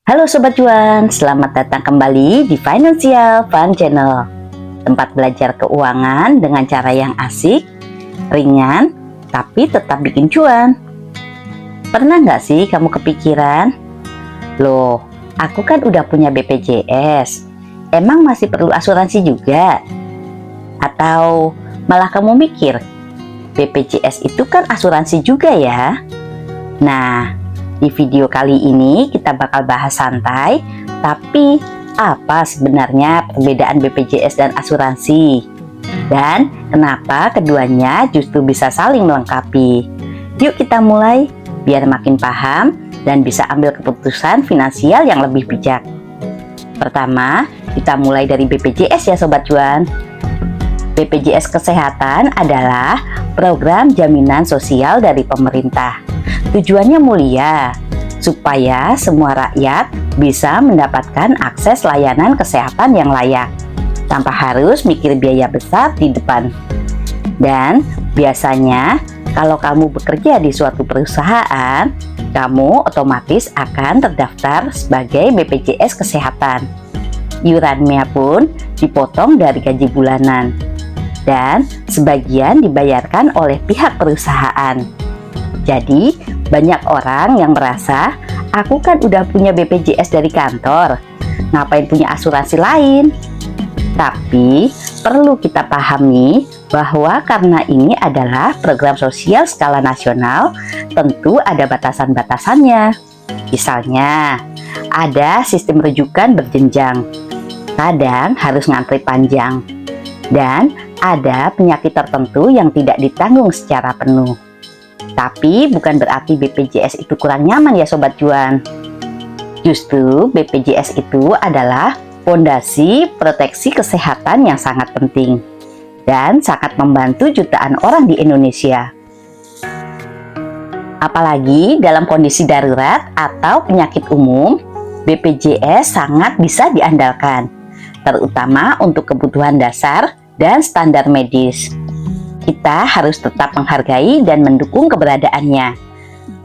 Halo Sobat Cuan, selamat datang kembali di Financial Fun Channel. Tempat belajar keuangan dengan cara yang asik, ringan, tapi tetap bikin cuan. Pernah nggak sih kamu kepikiran? Loh, aku kan udah punya BPJS. Emang masih perlu asuransi juga? Atau malah kamu mikir, BPJS itu kan asuransi juga ya? Nah, di video kali ini kita bakal bahas santai, tapi apa sebenarnya perbedaan BPJS dan asuransi? Dan kenapa keduanya justru bisa saling melengkapi? Yuk kita mulai, biar makin paham dan bisa ambil keputusan finansial yang lebih bijak. Pertama, kita mulai dari BPJS ya Sobat Cuan. BPJS Kesehatan adalah program jaminan sosial dari pemerintah. Tujuannya mulia, supaya semua rakyat bisa mendapatkan akses layanan kesehatan yang layak, tanpa harus mikir biaya besar di depan. Dan biasanya, kalau kamu bekerja di suatu perusahaan, kamu otomatis akan terdaftar sebagai BPJS Kesehatan. Iurannya pun dipotong dari gaji bulanan, dan sebagian dibayarkan oleh pihak perusahaan. Jadi, banyak orang yang merasa, aku kan udah punya BPJS dari kantor, ngapain punya asuransi lain? Tapi, perlu kita pahami bahwa karena ini adalah program sosial skala nasional, tentu ada batasan-batasannya. Misalnya, ada sistem rujukan berjenjang, kadang harus ngantri panjang, dan ada penyakit tertentu yang tidak ditanggung secara penuh. Tapi bukan berarti BPJS itu kurang nyaman ya Sobat Cuan. Justru BPJS itu adalah fondasi proteksi kesehatan yang sangat penting dan sangat membantu jutaan orang di Indonesia. Apalagi dalam kondisi darurat atau penyakit umum, BPJS sangat bisa diandalkan, terutama untuk kebutuhan dasar dan standar medis. Kita harus tetap menghargai dan mendukung keberadaannya,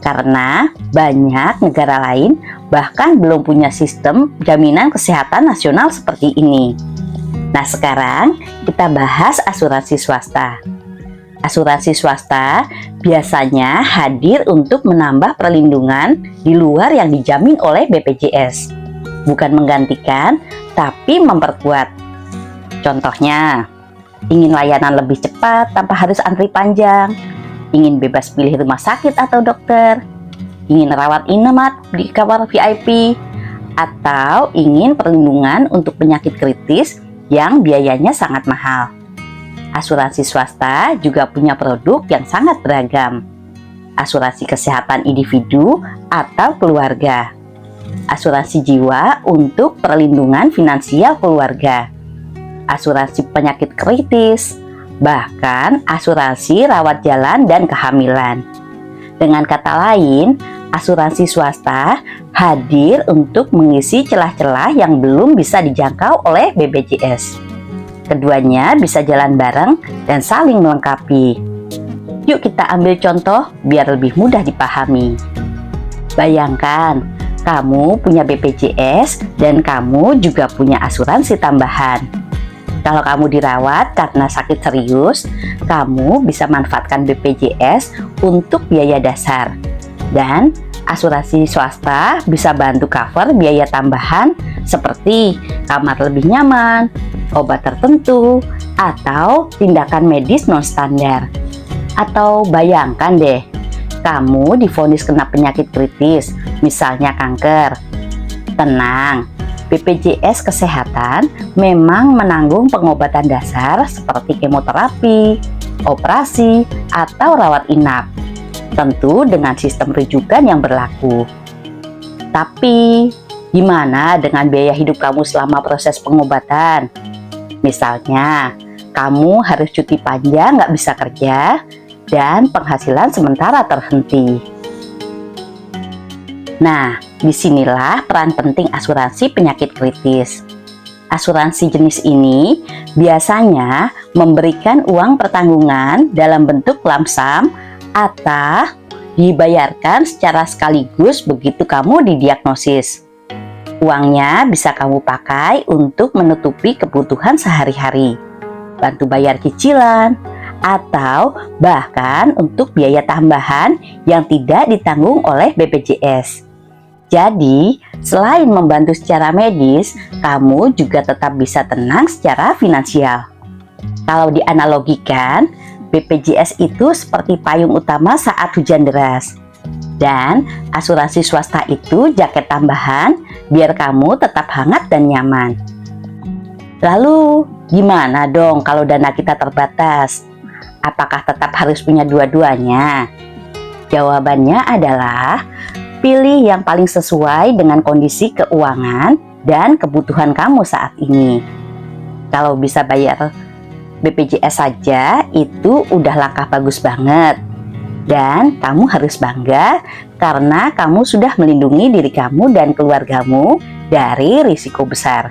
karena banyak negara lain bahkan belum punya sistem jaminan kesehatan nasional seperti ini. Nah, sekarang kita bahas asuransi swasta. Asuransi swasta biasanya hadir untuk menambah perlindungan di luar yang dijamin oleh BPJS, bukan menggantikan, tapi memperkuat. Contohnya, ingin layanan lebih cepat tanpa harus antri panjang, ingin bebas pilih rumah sakit atau dokter, ingin rawat inap di kamar VIP, atau ingin perlindungan untuk penyakit kritis yang biayanya sangat mahal. Asuransi swasta juga punya produk yang sangat beragam. Asuransi kesehatan individu atau keluarga, asuransi jiwa untuk perlindungan finansial keluarga, asuransi penyakit kritis, bahkan asuransi rawat jalan dan kehamilan. Dengan kata lain, asuransi swasta hadir untuk mengisi celah-celah yang belum bisa dijangkau oleh BPJS. Keduanya bisa jalan bareng dan saling melengkapi. Yuk kita ambil contoh biar lebih mudah dipahami. Bayangkan, kamu punya BPJS dan kamu juga punya asuransi tambahan. Kalau kamu dirawat karena sakit serius, kamu bisa manfaatkan BPJS untuk biaya dasar. Dan asuransi swasta bisa bantu cover biaya tambahan seperti kamar lebih nyaman, obat tertentu, atau tindakan medis non-standar. Atau bayangkan deh, kamu divonis kena penyakit kritis, misalnya kanker. Tenang, BPJS Kesehatan memang menanggung pengobatan dasar seperti kemoterapi, operasi, atau rawat inap, tentu dengan sistem rujukan yang berlaku. Tapi, gimana dengan biaya hidup kamu selama proses pengobatan? Misalnya, kamu harus cuti panjang nggak bisa kerja, dan penghasilan sementara terhenti. Nah, disinilah peran penting asuransi penyakit kritis. Asuransi jenis ini biasanya memberikan uang pertanggungan dalam bentuk lump sum atau dibayarkan secara sekaligus begitu kamu didiagnosis. Uangnya bisa kamu pakai untuk menutupi kebutuhan sehari-hari, bantu bayar cicilan, atau bahkan untuk biaya tambahan yang tidak ditanggung oleh BPJS. Jadi, selain membantu secara medis, kamu juga tetap bisa tenang secara finansial. Kalau dianalogikan, BPJS itu seperti payung utama saat hujan deras. Dan asuransi swasta itu jaket tambahan biar kamu tetap hangat dan nyaman. Lalu, gimana dong kalau dana kita terbatas? Apakah tetap harus punya dua-duanya? Jawabannya adalah pilih yang paling sesuai dengan kondisi keuangan dan kebutuhan kamu saat ini. Kalau bisa bayar BPJS saja, itu udah langkah bagus banget. Dan kamu harus bangga karena kamu sudah melindungi diri kamu dan keluargamu dari risiko besar.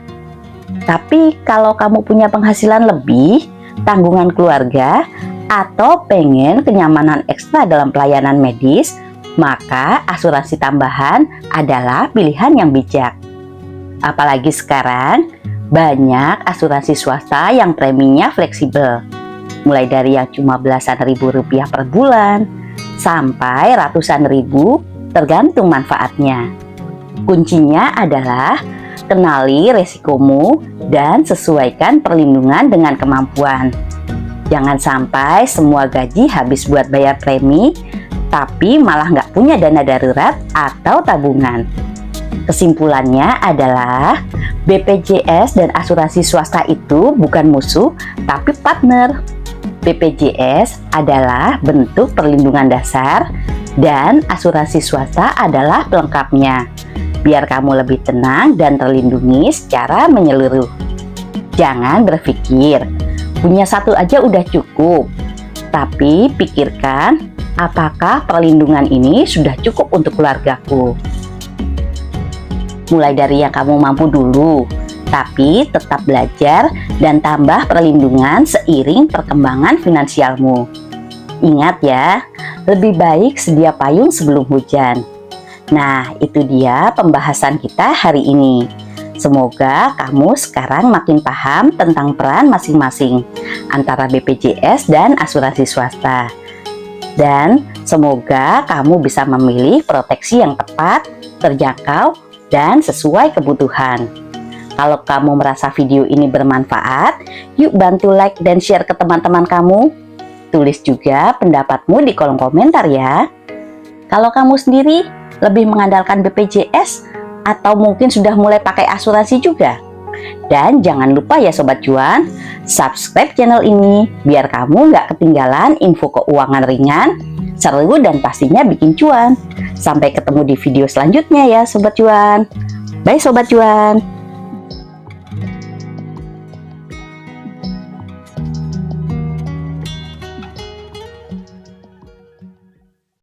Tapi kalau kamu punya penghasilan lebih, tanggungan keluarga, atau pengen kenyamanan ekstra dalam pelayanan medis, maka asuransi tambahan adalah pilihan yang bijak. Apalagi sekarang, banyak asuransi swasta yang preminya fleksibel, mulai dari yang cuma belasan ribu rupiah per bulan, sampai ratusan ribu tergantung manfaatnya. Kuncinya adalah kenali resikomu dan sesuaikan perlindungan dengan kemampuan. Jangan sampai semua gaji habis buat bayar premi, tapi malah nggak punya dana darurat atau tabungan. Kesimpulannya adalah BPJS dan asuransi swasta itu bukan musuh, tapi partner. BPJS adalah bentuk perlindungan dasar dan asuransi swasta adalah pelengkapnya, biar kamu lebih tenang dan terlindungi secara menyeluruh. Jangan berpikir, punya satu aja udah cukup, tapi pikirkan apakah perlindungan ini sudah cukup untuk keluargaku. Mulai dari yang kamu mampu dulu, tapi tetap belajar dan tambah perlindungan seiring perkembangan finansialmu. Ingat ya, lebih baik sedia payung sebelum hujan. Nah, itu dia pembahasan kita hari ini. Semoga kamu sekarang makin paham tentang peran masing-masing antara BPJS dan asuransi swasta. Dan semoga kamu bisa memilih proteksi yang tepat, terjangkau, dan sesuai kebutuhan. Kalau kamu merasa video ini bermanfaat, yuk bantu like dan share ke teman-teman kamu. Tulis juga pendapatmu di kolom komentar ya. Kalau kamu sendiri lebih mengandalkan BPJS atau mungkin sudah mulai pakai asuransi juga? Dan jangan lupa ya Sobat Cuan, subscribe channel ini biar kamu nggak ketinggalan info keuangan ringan, seru dan pastinya bikin cuan. Sampai ketemu di video selanjutnya ya Sobat Cuan. Bye Sobat Cuan.